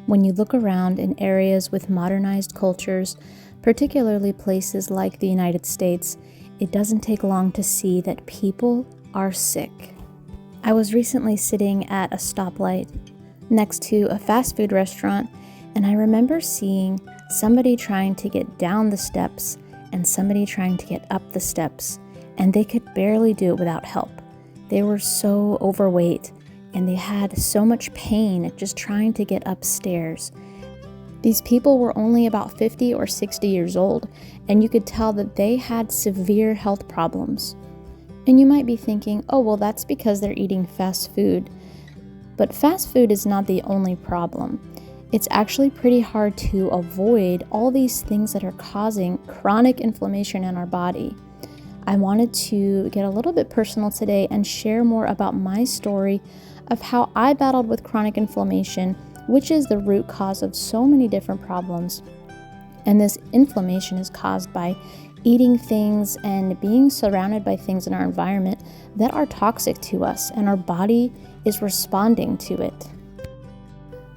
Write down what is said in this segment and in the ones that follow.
When you look around in areas with modernized cultures, particularly places like the United States, it doesn't take long to see that people are sick. I was recently sitting at a stoplight next to a fast food restaurant, and I remember seeing somebody trying to get down the steps and somebody trying to get up the steps, and they could barely do it without help. They were so overweight, and they had so much pain just trying to get upstairs. These people were only about 50 or 60 years old, and you could tell that they had severe health problems. And you might be thinking, oh, well, that's because they're eating fast food. But fast food is not the only problem. It's actually pretty hard to avoid all these things that are causing chronic inflammation in our body. I wanted to get a little bit personal today and share more about my story of how I battled with chronic inflammation, which is the root cause of so many different problems. And this inflammation is caused by eating things and being surrounded by things in our environment that are toxic to us, and our body is responding to it.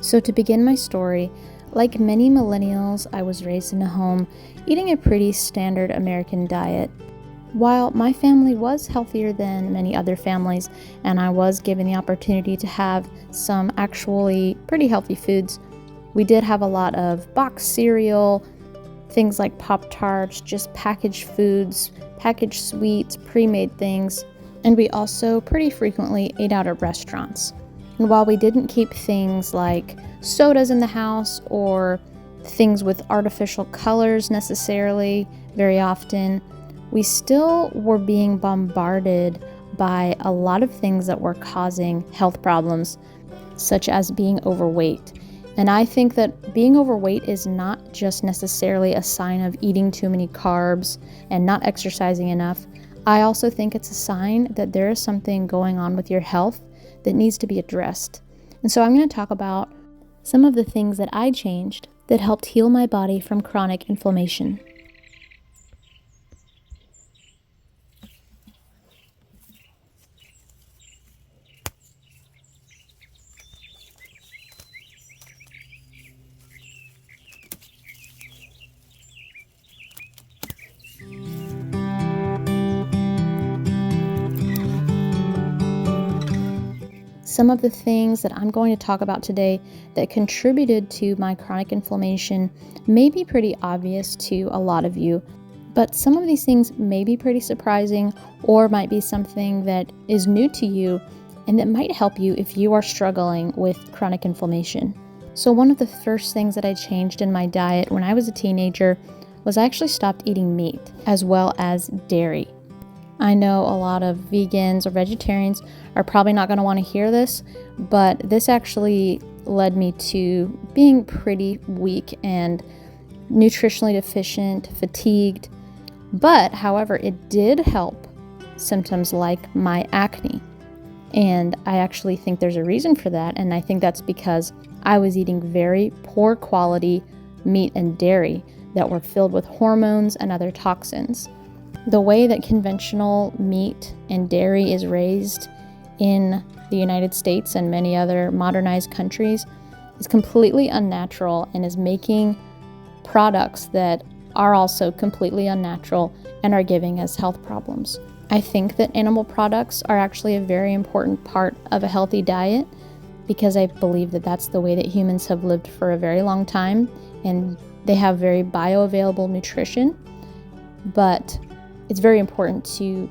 So to begin my story, like many millennials, I was raised in a home eating a pretty standard American diet. While my family was healthier than many other families, and I was given the opportunity to have some actually pretty healthy foods, we did have a lot of boxed cereal, things like Pop-Tarts, just packaged foods, packaged sweets, pre-made things, and we also pretty frequently ate out at restaurants. And while we didn't keep things like sodas in the house or things with artificial colors necessarily very often, we still were being bombarded by a lot of things that were causing health problems, such as being overweight. And I think that being overweight is not just necessarily a sign of eating too many carbs and not exercising enough. I also think it's a sign that there is something going on with your health that needs to be addressed. And so I'm going to talk about some of the things that I changed that helped heal my body from chronic inflammation. Some of the things that I'm going to talk about today that contributed to my chronic inflammation may be pretty obvious to a lot of you, but some of these things may be pretty surprising or might be something that is new to you and that might help you if you are struggling with chronic inflammation. So one of the first things that I changed in my diet when I was a teenager was I actually stopped eating meat as well as dairy. I know a lot of vegans or vegetarians are probably not going to want to hear this, but this actually led me to being pretty weak and nutritionally deficient, fatigued. But, however, it did help symptoms like my acne. And I actually think there's a reason for that, and I think that's because I was eating very poor quality meat and dairy that were filled with hormones and other toxins. The way that conventional meat and dairy is raised in the United States and many other modernized countries is completely unnatural and is making products that are also completely unnatural and are giving us health problems. I think that animal products are actually a very important part of a healthy diet because I believe that that's the way that humans have lived for a very long time, and they have very bioavailable nutrition. But it's very important to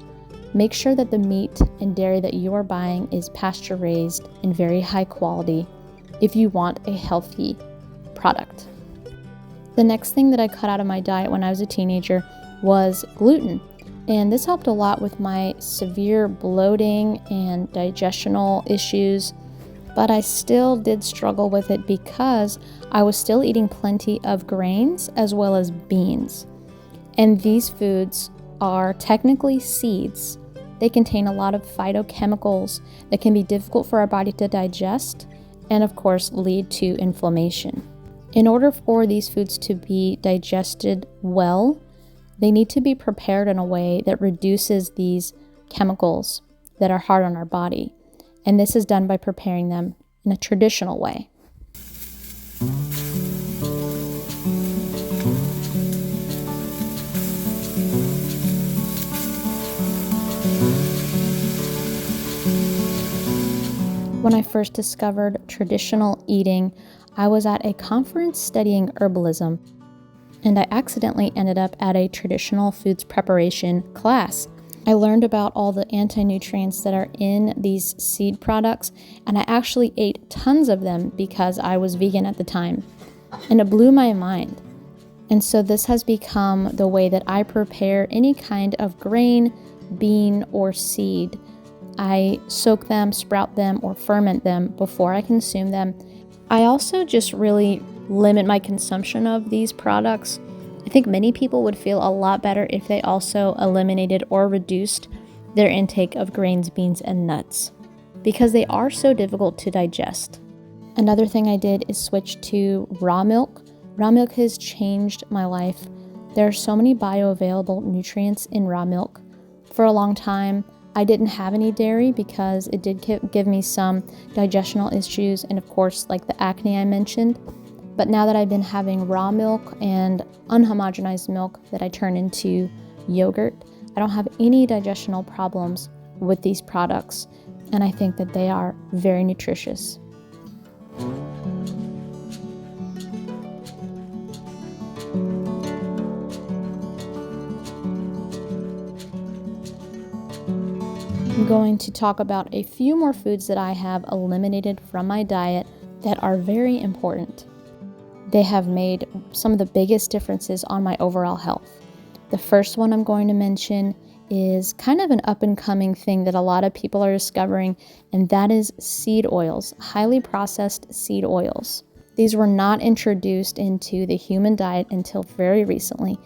make sure that the meat and dairy that you are buying is pasture raised and very high quality if you want a healthy product. The next thing that I cut out of my diet when I was a teenager was gluten. And this helped a lot with my severe bloating and digestional issues, but I still did struggle with it because I was still eating plenty of grains as well as beans. And these foods are technically seeds. They contain a lot of phytochemicals that can be difficult for our body to digest and, of course, lead to inflammation. In order for these foods to be digested well, they need to be prepared in a way that reduces these chemicals that are hard on our body. And this is done by preparing them in a traditional way. When I first discovered traditional eating, I was at a conference studying herbalism, and I accidentally ended up at a traditional foods preparation class. I learned about all the anti-nutrients that are in these seed products, and I actually ate tons of them because I was vegan at the time, and it blew my mind. And so this has become the way that I prepare any kind of grain, bean, or seed. I soak them, sprout them, or ferment them before I consume them. I also just really limit my consumption of these products. I think many people would feel a lot better if they also eliminated or reduced their intake of grains, beans, and nuts, because they are so difficult to digest. Another thing I did is switch to raw milk. Raw milk has changed my life. There are so many bioavailable nutrients in raw milk. For a long time, I didn't have any dairy because it did give me some digestional issues and, of course, like the acne I mentioned. But now that I've been having raw milk and unhomogenized milk that I turn into yogurt, I don't have any digestional problems with these products, and I think that they are very nutritious. I'm going to talk about a few more foods that I have eliminated from my diet that are very important. They have made some of the biggest differences on my overall health. The first one I'm going to mention is kind of an up-and-coming thing that a lot of people are discovering, and that is seed oils, highly processed seed oils. These were not introduced into the human diet until very recently,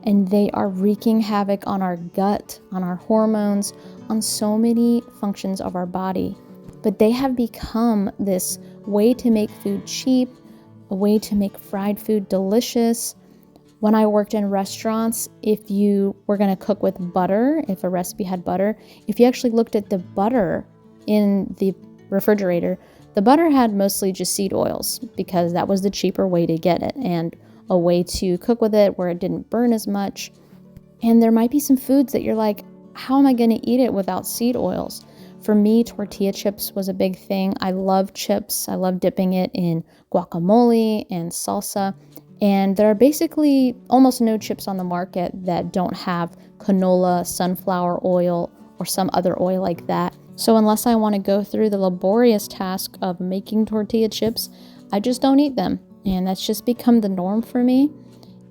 and they are wreaking havoc on our gut, on our hormones, on so many functions of our body. But they have become this way to make food cheap, a way to make fried food delicious. When I worked in restaurants, if you were going to cook with butter, if a recipe had butter, if you actually looked at the butter in the refrigerator, the butter had mostly just seed oils because that was the cheaper way to get it and a way to cook with it where it didn't burn as much. And there might be some foods that you're like, how am I going to eat it without seed oils? For me, tortilla chips was a big thing. I love chips. I love dipping it in guacamole and salsa. And there are basically almost no chips on the market that don't have canola, sunflower oil, or some other oil like that. So unless I want to go through the laborious task of making tortilla chips, I just don't eat them. And that's just become the norm for me.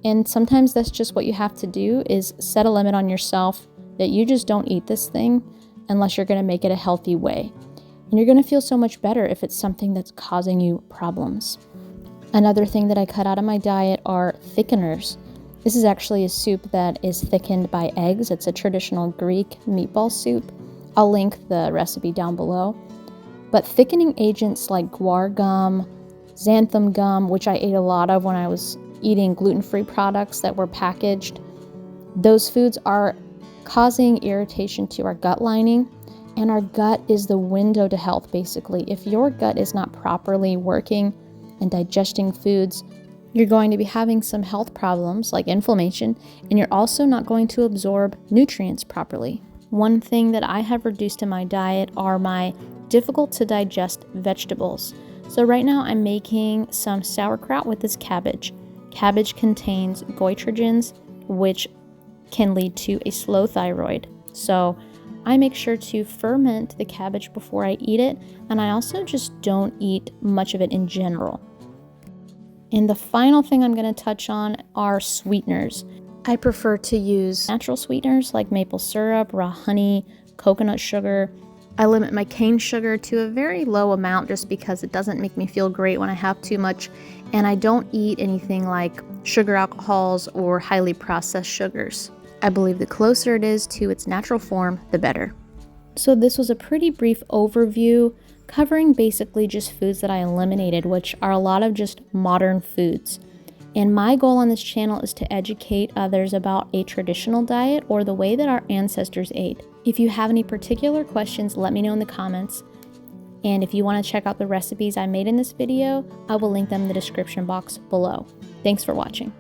And sometimes that's just what you have to do, is set a limit on yourself that you just don't eat this thing unless you're going to make it a healthy way. And you're going to feel so much better if it's something that's causing you problems. Another thing that I cut out of my diet are thickeners. This is actually a soup that is thickened by eggs. It's a traditional Greek meatball soup. I'll link the recipe down below. But thickening agents like guar gum, xanthan gum, which I ate a lot of when I was eating gluten-free products that were packaged, those foods are causing irritation to our gut lining, and our gut is the window to health, basically. If your gut is not properly working and digesting foods, you're going to be having some health problems like inflammation, and you're also not going to absorb nutrients properly. One thing that I have reduced in my diet are my difficult to digest vegetables. So right now I'm making some sauerkraut with this cabbage. Cabbage contains goitrogens, which can lead to a slow thyroid. So I make sure to ferment the cabbage before I eat it, and I also just don't eat much of it in general. And the final thing I'm going to touch on are sweeteners. I prefer to use natural sweeteners like maple syrup, raw honey, coconut sugar. I limit my cane sugar to a very low amount just because it doesn't make me feel great when I have too much. And I don't eat anything like sugar alcohols or highly processed sugars. I believe the closer it is to its natural form, the better. So this was a pretty brief overview covering basically just foods that I eliminated, which are a lot of just modern foods. And my goal on this channel is to educate others about a traditional diet or the way that our ancestors ate. If you have any particular questions, let me know in the comments. And if you want to check out the recipes I made in this video, I will link them in the description box below. Thanks for watching.